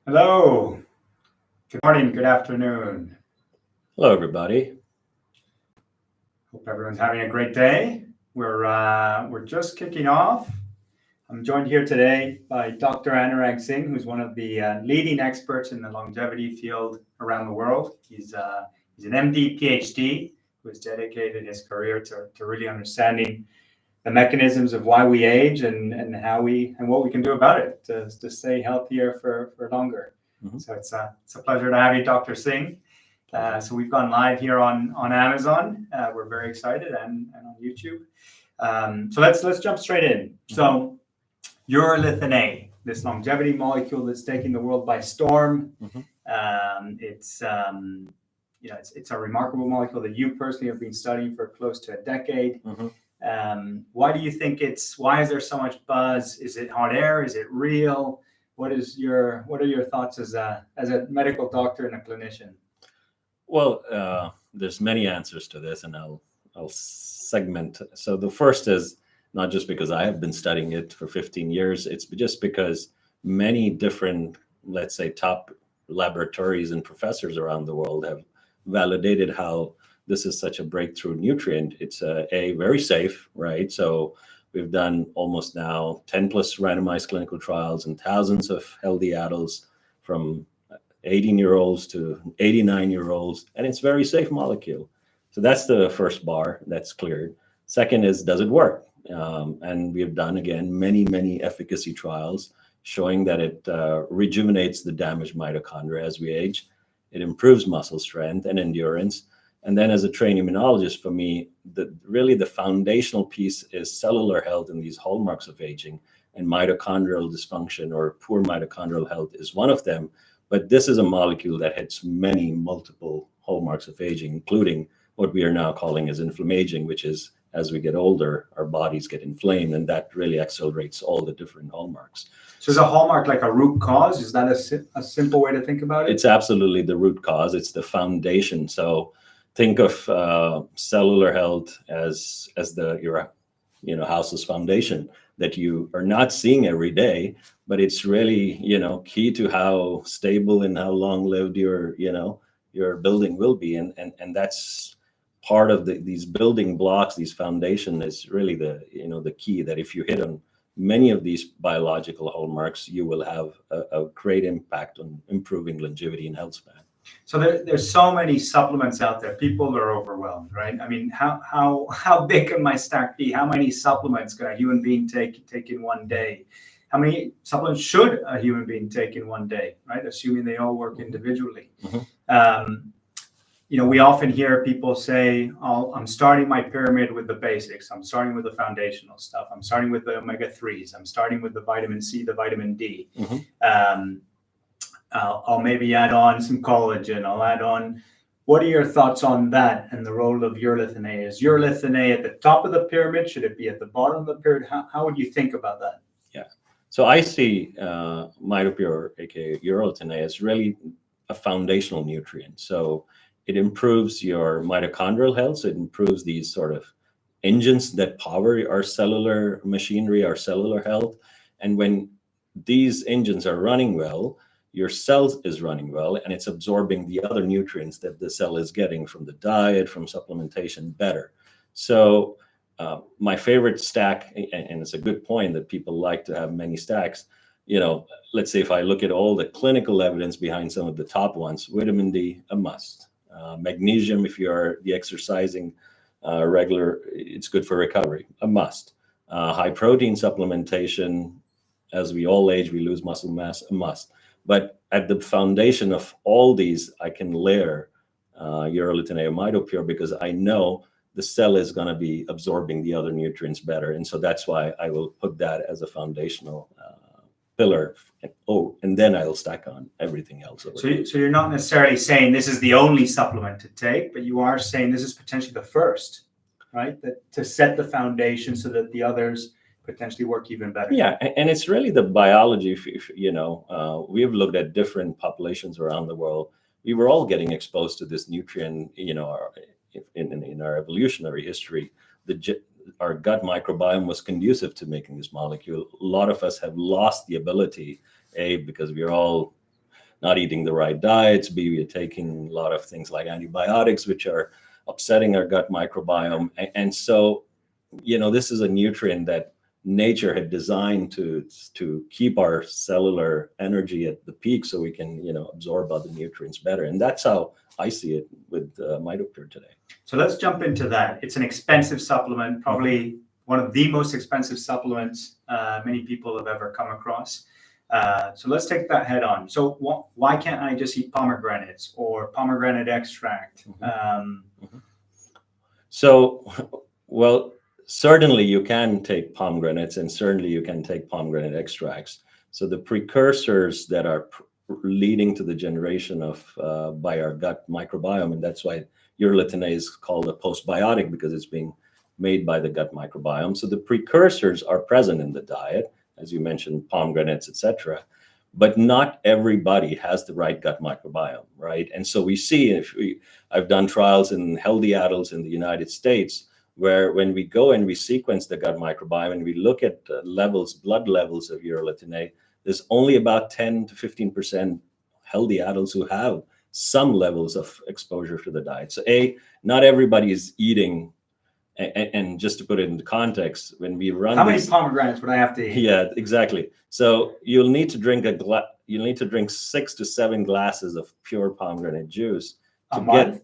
Hello, good morning, good afternoon. Hello, everybody. Hope everyone's having a great day. We're just kicking off. I'm joined here today by Dr. Singh, who's one of the leading experts in the longevity field around the world. He's an MD, PhD, who has dedicated his career to really understanding the mechanisms of why we age and what we can do about it to stay healthier for longer. Mm-hmm. So it's a pleasure to have you, Dr. Singh. So we've gone live here on Amazon. We're very excited and on YouTube. So let's jump straight in. Mm-hmm. So Urolithin A, this longevity molecule that's taking the world by storm. Mm-hmm. It's a remarkable molecule that you personally have been studying for close to a decade. Mm-hmm. Why do you think why is there so much buzz? Is it hot air? Is it real? What are your thoughts as a medical doctor and a clinician? Well, there's many answers to this, and I'll segment. So the first is not just because I have been studying it for 15 years, it's just because many different, let's say, top laboratories and professors around the world have validated how this is such a breakthrough nutrient. It's very safe, right? So we've done almost now 10 plus randomized clinical trials and thousands of healthy adults from 18-year-olds to 89-year-olds, and it's a very safe molecule. So that's the first bar that's cleared. Second is, does it work? And we have done, again, many efficacy trials showing that it rejuvenates the damaged mitochondria as we age. It improves muscle strength and endurance. And then as a trained immunologist, for me, the foundational piece is cellular health and these hallmarks of aging, and mitochondrial dysfunction or poor mitochondrial health is one of them. But this is a molecule that hits multiple hallmarks of aging, including what we are now calling as inflammaging, which is as we get older, our bodies get inflamed, and that really accelerates all the different hallmarks. So is a hallmark like a root cause? Is that a simple way to think about it? It's absolutely the root cause. It's the foundation. So think of cellular health as your house's foundation that you are not seeing every day, but it's really key to how stable and how long-lived your building will be, and that's part of these building blocks. These foundation is really the key, that if you hit on many of these biological hallmarks, you will have a great impact on improving longevity and health span. So there's so many supplements out there. People are overwhelmed, right? I mean, how big can my stack be? How many supplements can a human being take in one day? How many supplements should a human being take in one day, right? Assuming they all work individually. Mm-hmm. We often hear people say, I'm starting my pyramid with the basics. I'm starting with the foundational stuff. I'm starting with the omega-3s. I'm starting with the vitamin C, the vitamin D. Mm-hmm. I'll maybe add on some collagen. I'll add on. What are your thoughts on that and the role of Urolithin A? Is Urolithin A at the top of the pyramid? Should it be at the bottom of the pyramid? How would you think about that? Yeah. So I see Mitopure, aka Urolithin A, as really a foundational nutrient. So it improves your mitochondrial health. So it improves these sort of engines that power our cellular machinery, our cellular health. And when these engines are running well, your cell is running well, and it's absorbing the other nutrients that the cell is getting from the diet, from supplementation better. So my favorite stack, and it's a good point that people like to have many stacks, let's say if I look at all the clinical evidence behind some of the top ones, vitamin D, a must. Magnesium, if you're exercising regular, it's good for recovery, a must. High protein supplementation, as we all age, we lose muscle mass, a must. But at the foundation of all these, I can layer Urolithin A or Mitopure, because I know the cell is going to be absorbing the other nutrients better. And so that's why I will put that as a foundational pillar. And then I'll stack on everything else. So you're not necessarily saying this is the only supplement to take, but you are saying this is potentially the first, right? That to set the foundation so that the others potentially work even better. Yeah, and it's really the biology. If we have looked at different populations around the world, we were all getting exposed to this nutrient, in our evolutionary history. Our gut microbiome was conducive to making this molecule. A lot of us have lost the ability, because we're all not eating the right diets, B, we're taking a lot of things like antibiotics, which are upsetting our gut microbiome. And so, this is a nutrient that nature had designed to keep our cellular energy at the peak so we can, absorb other nutrients better. And that's how I see it with Mitopure today. So let's jump into that. It's an expensive supplement, probably one of the most expensive supplements many people have ever come across. So let's take that head on. So why can't I just eat pomegranates or pomegranate extract? Well, certainly you can take pomegranates, and certainly you can take pomegranate extracts. So the precursors that are leading to the generation of by our gut microbiome, and that's why Urolithin A is called a postbiotic, because it's being made by the gut microbiome. So the precursors are present in the diet, as you mentioned, pomegranates, etc. But not everybody has the right gut microbiome, right? And so we see, I've done trials in healthy adults in the United States, where when we go and we sequence the gut microbiome and we look at blood levels of Urolithin A, there's only about 10 to 15% healthy adults who have some levels of exposure to the diet. So not everybody is eating, and just to put it into context, when we run how many pomegranates would I have to eat? Yeah, exactly. So you'll need to drink 6 to 7 glasses of pure pomegranate juice to get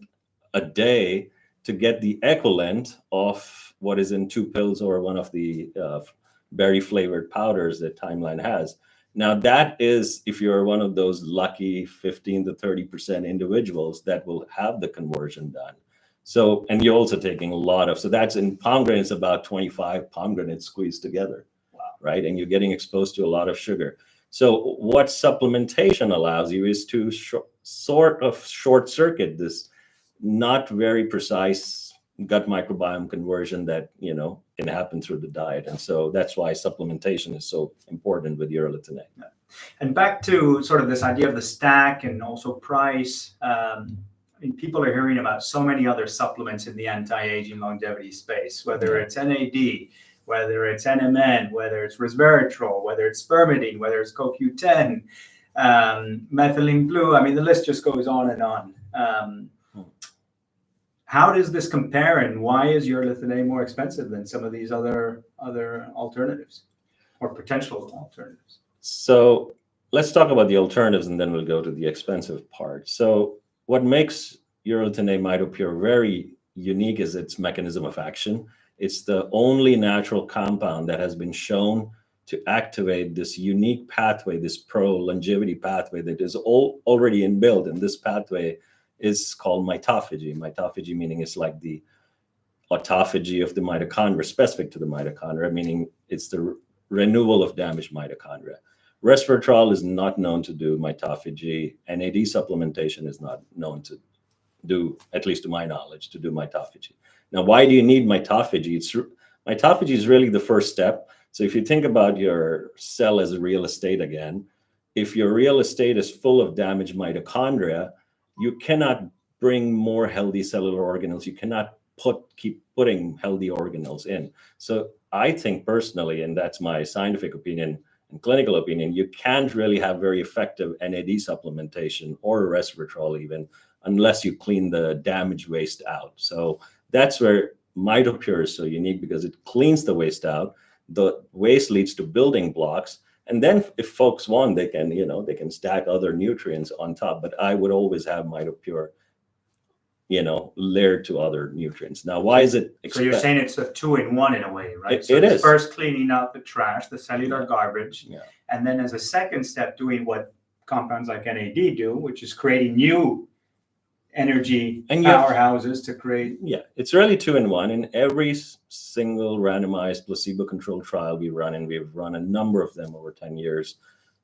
a day, to get the equivalent of what is in 2 pills or one of the berry flavored powders that Timeline has. Now that is if you're one of those lucky 15 to 30% individuals that will have the conversion done. So, and you're also taking a lot of, so that's in pomegranates, about 25 pomegranates squeezed together. Wow. Right? And you're getting exposed to a lot of sugar. So what supplementation allows you is to sort of short circuit this not very precise gut microbiome conversion that, can happen through the diet. And so that's why supplementation is so important with Urolithin A. Yeah. And back to sort of this idea of the stack and also price. People are hearing about so many other supplements in the anti-aging longevity space, whether it's NAD, whether it's NMN, whether it's resveratrol, whether it's spermidine, whether it's CoQ10, methylene blue. I mean, the list just goes on and on. How does this compare, and why is Urolithin A more expensive than some of these other alternatives or potential alternatives? So let's talk about the alternatives, and then we'll go to the expensive part. So what makes Urolithin A Mitopure very unique is its mechanism of action. It's the only natural compound that has been shown to activate this unique pathway, this pro-longevity pathway that is already inbuilt. And this pathway is called mitophagy. Mitophagy meaning it's like the autophagy of the mitochondria, specific to the mitochondria, meaning it's the renewal of damaged mitochondria. Resveratrol is not known to do mitophagy. NAD supplementation is not known to do, at least to my knowledge, to do mitophagy. Now, why do you need mitophagy? Mitophagy is really the first step. So if you think about your cell as a real estate again, if your real estate is full of damaged mitochondria, you cannot bring more healthy cellular organelles. You cannot keep putting healthy organelles in. So I think personally, and that's my scientific opinion and clinical opinion, you can't really have very effective NAD supplementation or resveratrol even unless you clean the damaged waste out. So that's where Mitopure is so unique, because it cleans the waste out. The waste leads to building blocks. And then if folks want, they can stack other nutrients on top. But I would always have Mitopure, layered to other nutrients. Now, why is it? So you're saying it's a 2-in-1 in a way, right? It is. First cleaning out the trash, the cellular garbage. Yeah. And then as a second step, doing what compounds like NAD do, which is creating new energy powerhouses to create. Yeah, it's really 2-in-1. In every single randomized placebo-controlled trial we run, and we've run a number of them over 10 years,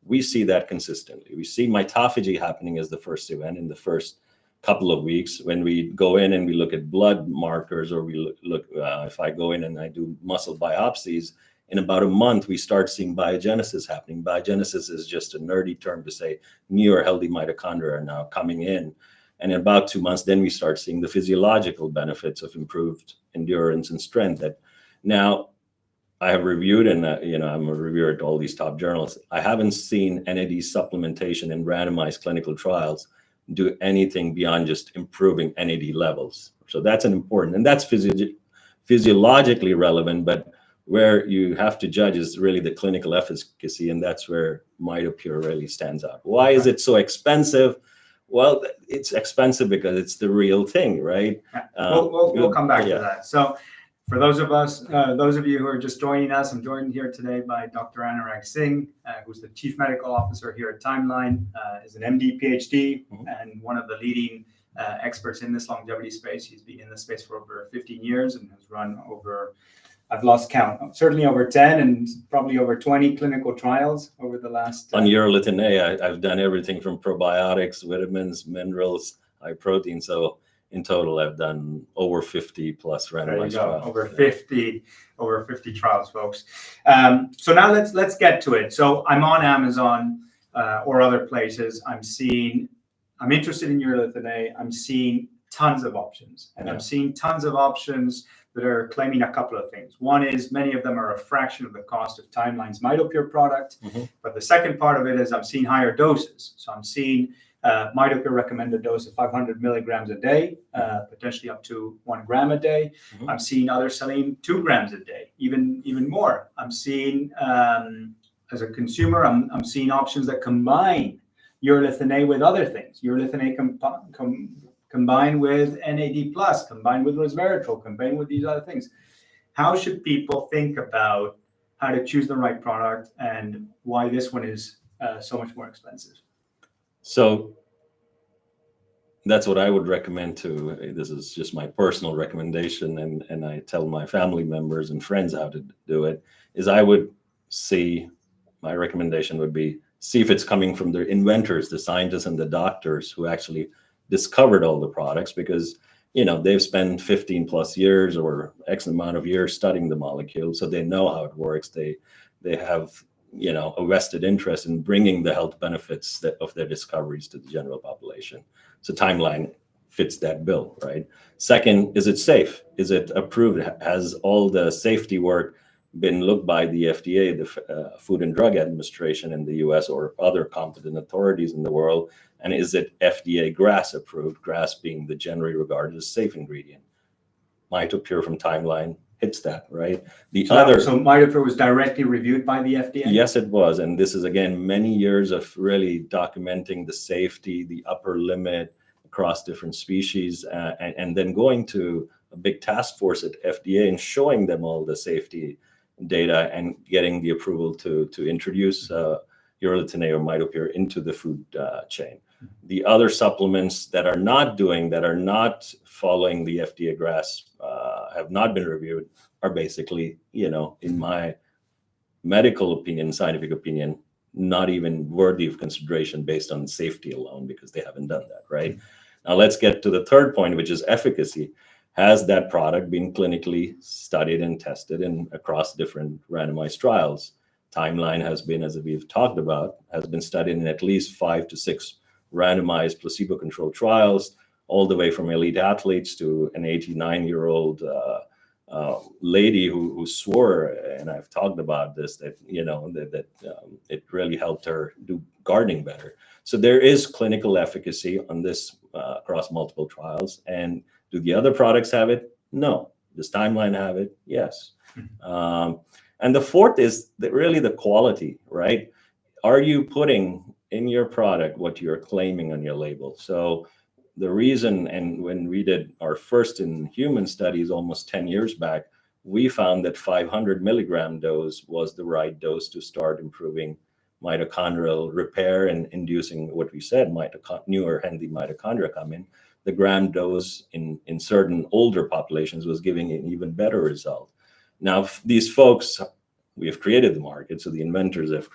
we see that consistently. We see mitophagy happening as the first event in the first couple of weeks. When we go in and we look at blood markers, or we look if I go in and I do muscle biopsies, in about a month, we start seeing biogenesis happening. Biogenesis is just a nerdy term to say new or healthy mitochondria are now coming in. And in about 2 months, then we start seeing the physiological benefits of improved endurance and strength. Now, I have reviewed, and I'm a reviewer at all these top journals. I haven't seen NAD supplementation in randomized clinical trials do anything beyond just improving NAD levels. So that's an important, and that's physiologically relevant, but where you have to judge is really the clinical efficacy, and that's where Mitopure really stands out. Why is it so expensive? Well, it's expensive because it's the real thing, right? We'll come back to that. So for those of you who are just joining us, I'm joined here today by Dr. Anurag Singh, who's the Chief Medical Officer here at Timeline, is an MD, PhD, and one of the leading experts in this longevity space. He's been in the space for over 15 years and has run over, I've lost count, certainly over 10 and probably over 20 clinical trials over the last... On Urolithin A, I've done everything from probiotics, vitamins, minerals, high protein. So in total, I've done over 50 plus randomized trials. Over 50 trials, folks. So now let's get to it. So I'm on Amazon or other places. I'm interested in Urolithin A. I'm seeing tons of options, and I'm seeing tons of options that are claiming a couple of things. One is many of them are a fraction of the cost of Timeline's Mitopure product. But the second part of it is I'm seeing higher doses. So I'm seeing Mitopure recommended dose of 500 milligrams a day, potentially up to 1 gram a day. I'm seeing others selling 2 grams a day, even more. I'm seeing, as a consumer, I'm seeing options that combine Urolithin A with other things. Urolithin A combined with NAD+, combined with resveratrol, combined with these other things. How should people think about how to choose the right product and why this one is so much more expensive? So that's what I would recommend to, this is just my personal recommendation, and I tell my family members and friends how to do it, is my recommendation would be, see if it's coming from the inventors, the scientists and the doctors who actually discovered all the products, because they've spent 15 plus years or X amount of years studying the molecule, so they know how it works. They have a vested interest in bringing the health benefits of their discoveries to the general population. So Timeline fits that bill, right? Second, is it safe? Is it approved? Has all the safety work been looked by the FDA, the Food and Drug Administration in the US, or other competent authorities in the world? And is it FDA GRAS approved, GRAS being the generally regarded as safe ingredient? Mitopure from Timeline hits that, right? So Mitopure was directly reviewed by the FDA? Yes, it was. And this is, again, many years of really documenting the safety, the upper limit across different species, and then going to a big task force at FDA and showing them all the safety data and getting the approval to introduce Urolithin A or Mitopure into the food chain. The other supplements that are not following the FDA GRAS, have not been reviewed, are basically, in my medical opinion, scientific opinion, not even worthy of consideration based on safety alone, because they haven't done that, right? Now let's get to the third point, which is efficacy. Has that product been clinically studied and tested across different randomized trials? Timeline has been, as we've talked about, has been studied in at least 5 to 6 randomized placebo-controlled trials, all the way from elite athletes to an 89-year-old lady who swore, and I've talked about this, that it really helped her do gardening better. So there is clinical efficacy on this across multiple trials. And do the other products have it? No. Does Timeline have it? Yes. And the fourth is really the quality, right? Are you putting in your product what you're claiming on your label? So the reason, and when we did our first in human studies almost 10 years back, we found that 500 milligram dose was the right dose to start improving mitochondrial repair and inducing what we said, newer healthy mitochondria come in. The gram dose in certain older populations was giving an even better result. Now, these folks, we have created the market, so the inventors have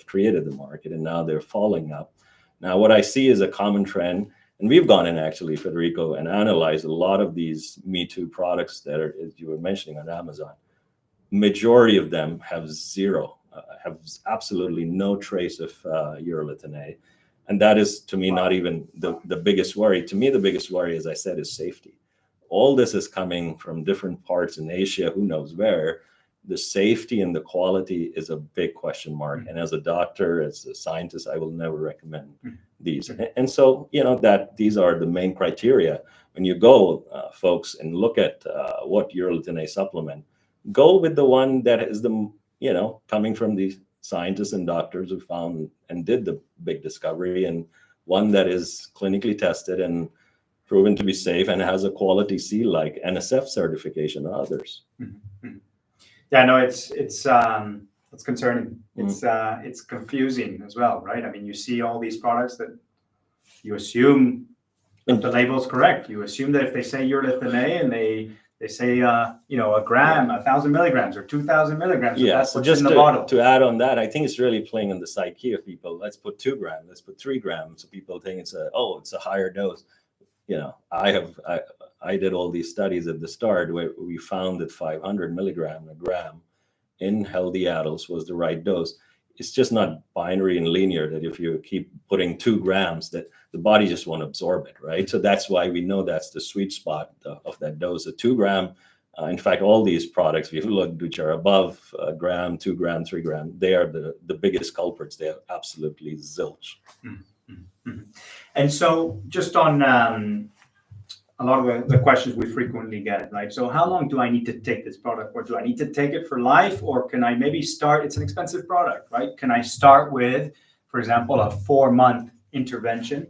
created the market, and now they're following up. Now, what I see is a common trend, and we've gone in actually, Federico, and analyzed a lot of these Me Too products that are, as you were mentioning, on Amazon. Majority of them have have absolutely no trace of Urolithin A. And that is, to me, not even the biggest worry. To me, the biggest worry, as I said, is safety. All this is coming from different parts in Asia, who knows where, the safety and the quality is a big question mark. And as a doctor, as a scientist, I will never recommend these. And so, that these are the main criteria. When you go, folks, and look at what Urolithin A supplement, go with the one that is the, coming from the scientists and doctors who found and did the big discovery, and one that is clinically tested and proven to be safe and has a quality seal like NSF certification and others. Yeah, no, it's concerning. It's confusing as well, right? I mean, you see all these products that you assume that the label's correct. You assume that if they say Urolithin A and they say a gram, 1,000 milligrams or 2,000 milligrams, that's so what's just in the bottle. To add on that, I think it's really playing on the psyche of people. Let's put 2 grams, let's put 3 grams. So people think it's a higher dose. I did all these studies at the start where we found that 500 milligram a gram in healthy adults was the right dose. It's just not binary and linear that if you keep putting 2 grams that the body just won't absorb it, right? So that's why we know that's the sweet spot of that dose. A 2 gram, in fact, all these products, if you look, which are above a gram, 2 gram, 3 gram, they are the biggest culprits. They are absolutely zilch. And so just on a lot of the questions we frequently get, right? So how long do I need to take this product, or do I need to take it for life, or can I maybe start? It's an expensive product, right? Can I start with, for example, a 4-month intervention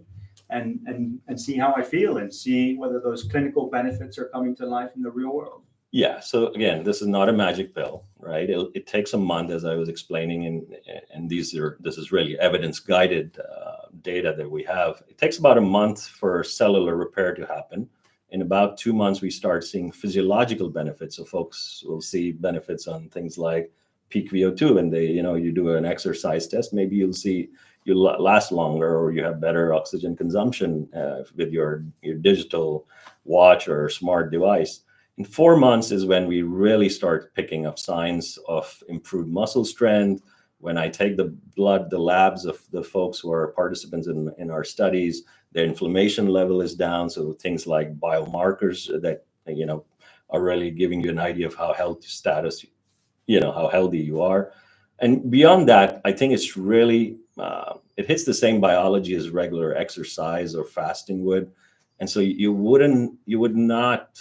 and see how I feel and see whether those clinical benefits are coming to life in the real world? Yeah. So again, this is not a magic pill, right? It takes a month, as I was explaining, and this is really evidence-guided data that we have. It takes about a month for cellular repair to happen. In about 2 months, we start seeing physiological benefits. So folks will see benefits on things like peak VO2, and you do an exercise test. Maybe you'll last longer, or you have better oxygen consumption with your digital watch or smart device. In 4 months is when we really start picking up signs of improved muscle strength. When I take the blood, the labs of the folks who are participants in our studies, their inflammation level is down. So things like biomarkers that, are really giving you an idea of how healthy status, how healthy you are. And beyond that, I think it's really, it hits the same biology as regular exercise or fasting would. And so you would not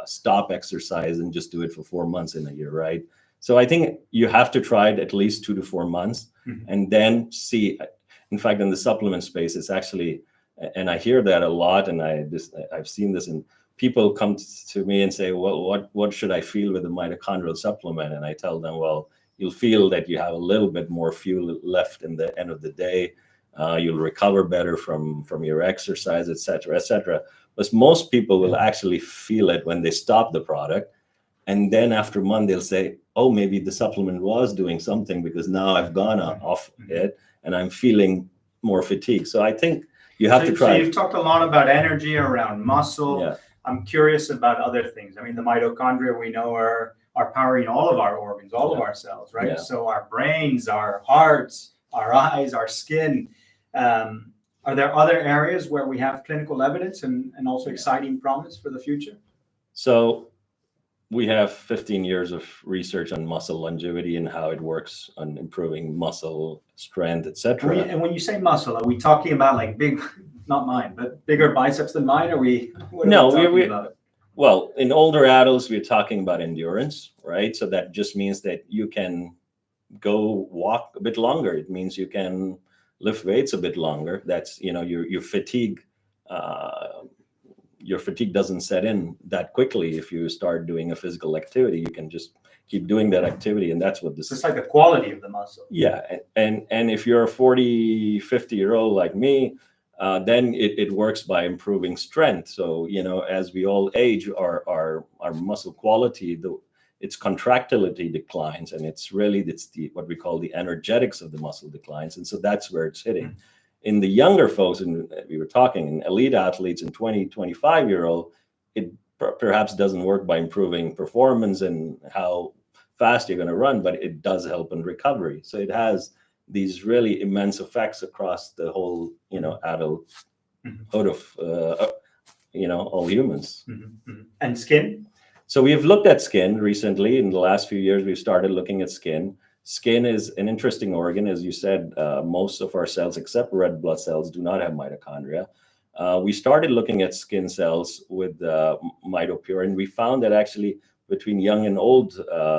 stop exercise and just do it for 4 months in a year, right? So I think you have to try it at least 2 to 4 months and then see. In fact, in the supplement space, it's actually, and I hear that a lot, and I've seen this, and people come to me and say, well, what should I feel with a mitochondrial supplement? And I tell them, well, you'll feel that you have a little bit more fuel left in the end of the day. You'll recover better from your exercise, et cetera, et cetera. But most people will actually feel it when they stop the product. And then after a month, they'll say, oh, maybe the supplement was doing something, because now I've gone off it and I'm feeling more fatigue. So I think you have to try. So you've talked a lot about energy around muscle. Yeah. I'm curious about other things. I mean, the mitochondria we know are powering all of our organs, all of our cells, right? Yeah. So our brains, our hearts, our eyes, our skin. Are there other areas where we have clinical evidence and also exciting promise for the future? So we have 15 years of research on muscle longevity and how it works on improving muscle strength, et cetera. And when you say muscle, are we talking about like big, not mine, but bigger biceps than mine? Well, in older adults, we're talking about endurance, right? So that just means that you can go walk a bit longer. It means you can lift weights a bit longer. That's, your fatigue. Your fatigue doesn't set in that quickly. If you start doing a physical activity, you can just keep doing that activity. And that's what this is. It's like the quality of the muscle. Yeah. And if you're a 40, 50-year-old like me, then it works by improving strength. So, as we all age, our muscle quality, its contractility declines, and it's what we call the energetics of the muscle declines. And so that's where it's hitting. In the younger folks, and we were talking, in elite athletes and 20, 25-year-old, it perhaps doesn't work by improving performance and how fast you're going to run, but it does help in recovery. So it has these really immense effects across the whole, adulthood of, all humans. And skin? So we've looked at skin recently. In the last few years, we've started looking at skin. Skin is an interesting organ. As you said, most of our cells, except red blood cells, do not have mitochondria. We started looking at skin cells with Mitopure, and we found that actually between young and old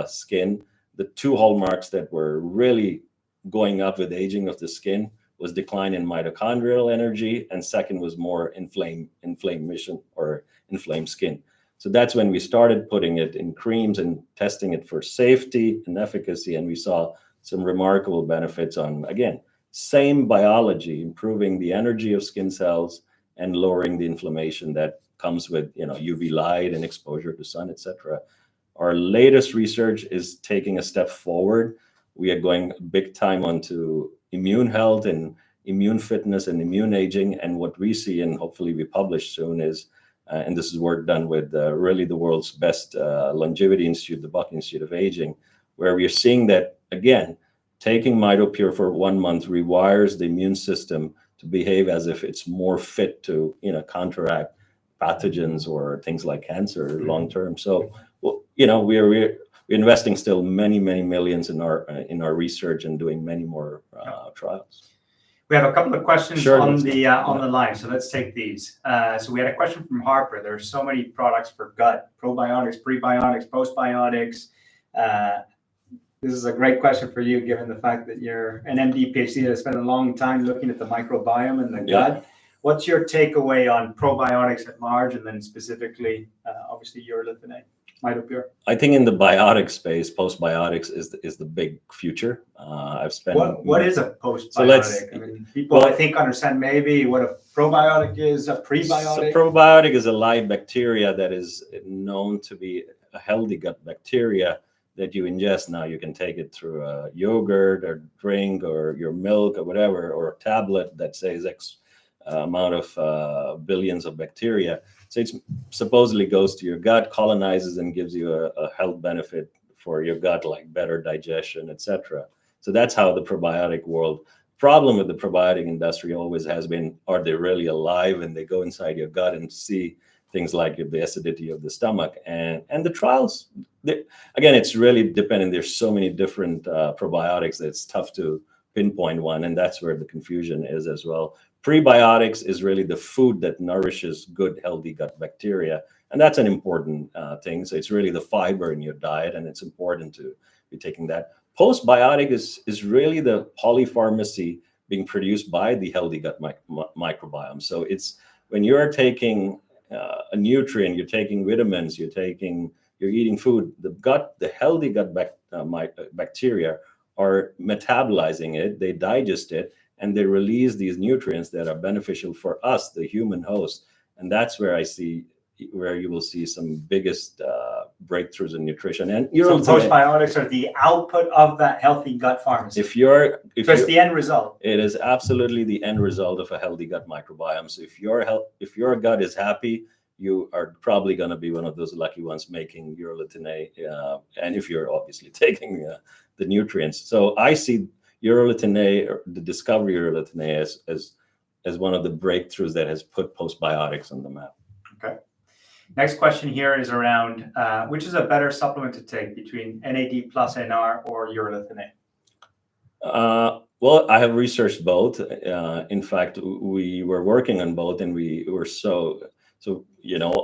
skin, the two hallmarks that were really going up with aging of the skin was decline in mitochondrial energy, and second was more inflammation or inflamed skin. So that's when we started putting it in creams and testing it for safety and efficacy, and we saw some remarkable benefits on, again, same biology, improving the energy of skin cells and lowering the inflammation that comes with UV light and exposure to sun, etc. Our latest research is taking a step forward. We are going big time onto immune health and immune fitness and immune aging. And what we see, and hopefully we publish soon, is, and this is work done with really the world's best longevity institute, the Buck Institute of Aging, where we are seeing that, again, taking Mitopure for 1 month rewires the immune system to behave as if it's more fit to counteract pathogens or things like cancer long term. So we're investing still many millions in our research and doing many more trials. We have a couple of questions Sure, on the line, so let's take these. So we had a question from Harper. There's so many products for gut: probiotics, prebiotics, postbiotics. This is a great question for you, given the fact that you're an MD, PhD that has spent a long time looking at the microbiome in the gut. What's your takeaway on probiotics at large, and then specifically, obviously, Urolithin A, Mitopure? I think in the biotic space, postbiotics is the big future. I've spent. What is a postbiotic? So people I think understand maybe what a probiotic is, a prebiotic. So probiotic is a live bacteria that is known to be a healthy gut bacteria that you ingest. Now you can take it through a yogurt or drink or your milk or whatever, or a tablet that says X amount of billions of bacteria. So it supposedly goes to your gut, colonizes, and gives you a health benefit for your gut, like better digestion, etc. So that's how the probiotic world. Problem with the probiotic industry always has been, are they really alive? And they go inside your gut and see things like the acidity of the stomach. And the trials, again, it's really dependent. There's so many different probiotics that it's tough to pinpoint one. And that's where the confusion is as well. Prebiotics is really the food that nourishes good, healthy gut bacteria. And that's an important thing. So it's really the fiber in your diet, and it's important to be taking that. Postbiotic is really the polypharmacy being produced by the healthy gut microbiome. So it's when you're taking a nutrient, you're taking vitamins, you're eating food, the healthy gut bacteria are metabolizing it, they digest it, and they release these nutrients that are beneficial for us, the human host. And that's where where you will see some biggest breakthroughs in nutrition. And so postbiotics are the output of that healthy gut pharmacy. It's the end result. It is absolutely the end result of a healthy gut microbiome. So if your gut is happy, you are probably going to be one of those lucky ones making Urolithin A, and if you're obviously taking the nutrients. So I see Urolithin A, or the discovery of Urolithin A, as one of the breakthroughs that has put postbiotics on the map. Okay. Next question here is around which is a better supplement to take between NAD plus NR or Urolithin A? Well, I have researched both. In fact, we were working on both, and we were so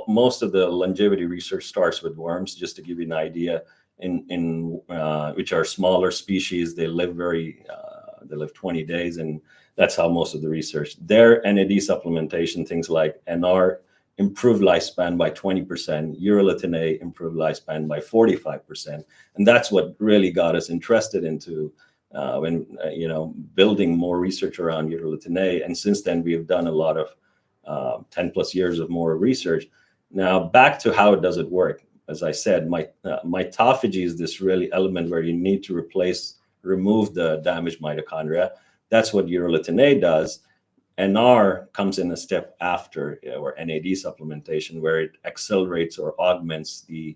most of the longevity research starts with worms. Just to give you an idea, in which are smaller species, they live 20 days, and that's how most of the research. Their NAD supplementation, things like NR, improved lifespan by 20%, Urolithin A improved lifespan by 45%, and that's what really got us interested into building more research around Urolithin A. And since then, we have done a lot of 10 plus years of more research. Now, back to how does it work? As I said, mitophagy is this really element where you need to remove the damaged mitochondria. That's what Urolithin A does. NR comes in a step after, or NAD supplementation, where it accelerates or augments the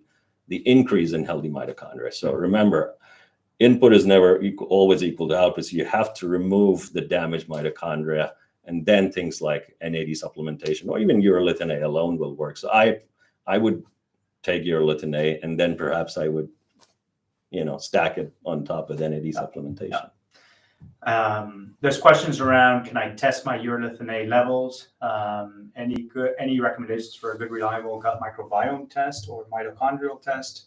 increase in healthy mitochondria. So remember, input is never always equal to output. So you have to remove the damaged mitochondria, and then things like NAD supplementation or even Urolithin A alone will work. So I would take urolithin A, and then perhaps I would, stack it on top of NAD supplementation. There's questions around, can I test my urolithin A levels? Any recommendations for a good, reliable gut microbiome test or mitochondrial test?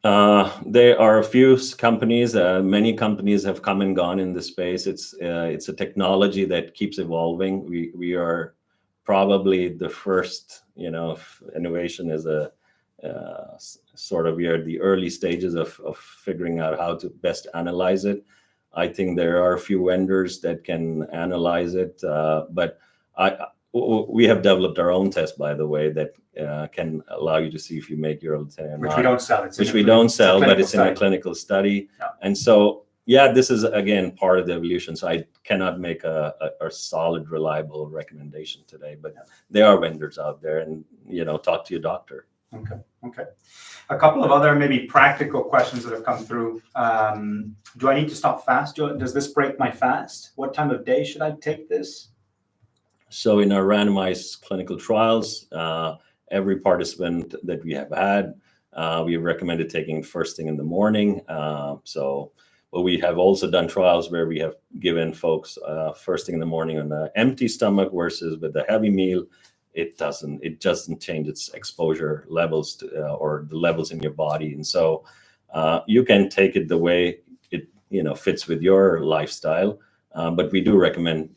There are a few companies. Many companies have come and gone in this space. It's a technology that keeps evolving. We are probably the first. If innovation is a sort of, we are at the early stages of figuring out how to best analyze it. I think there are a few vendors that can analyze it, but we have developed our own test, by the way, that can allow you to see if you make urolithin A. Which we don't sell. Which we don't sell, but it's in a clinical study. Yeah. And so, yeah, this is, again, part of the evolution. So I cannot make a solid, reliable recommendation today, but there are vendors out there, and, talk to your doctor. Okay. A couple of other maybe practical questions that have come through. Do I need to stop fast? Does this break my fast? What time of day should I take this? So in our randomized clinical trials, every participant that we have had, we have recommended taking first thing in the morning. But we have also done trials where we have given folks first thing in the morning on an empty stomach versus with a heavy meal. It doesn't change its exposure levels or the levels in your body. And so you can take it the way it fits with your lifestyle. But we do recommend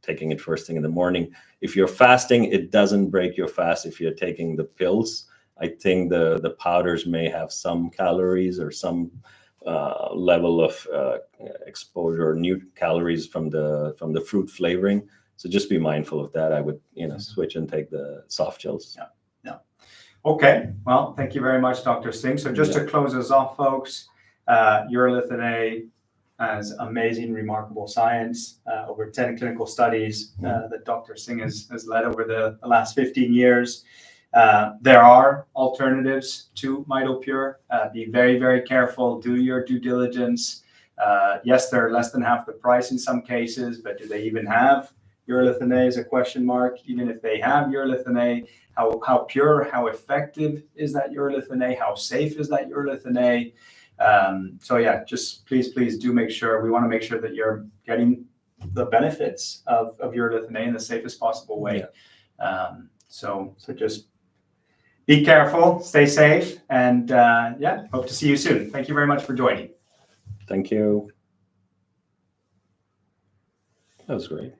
taking it first thing in the morning. If you're fasting, it doesn't break your fast if you're taking the pills. I think the powders may have some calories or some level of exposure, new calories from the fruit flavoring. So just be mindful of that. I would switch and take the soft gels. Yeah. Okay. Well, thank you very much, Dr. Singh. So just to close us off, folks, urolithin A has amazing, remarkable science, over 10 clinical studies that Dr. Singh has led over the last 15 years. There are alternatives to Mitopure. Be very, very careful. Do your due diligence. Yes, they're less than half the price in some cases, but do they even have urolithin A is a question mark. Even if they have urolithin A, how pure, how effective is that urolithin A? How safe is that urolithin A? So yeah, just please do make sure. We want to make sure that you're getting the benefits of urolithin A in the safest possible way. Yeah. So just be careful, stay safe, and hope to see you soon. Thank you very much for joining. Thank you. That was great.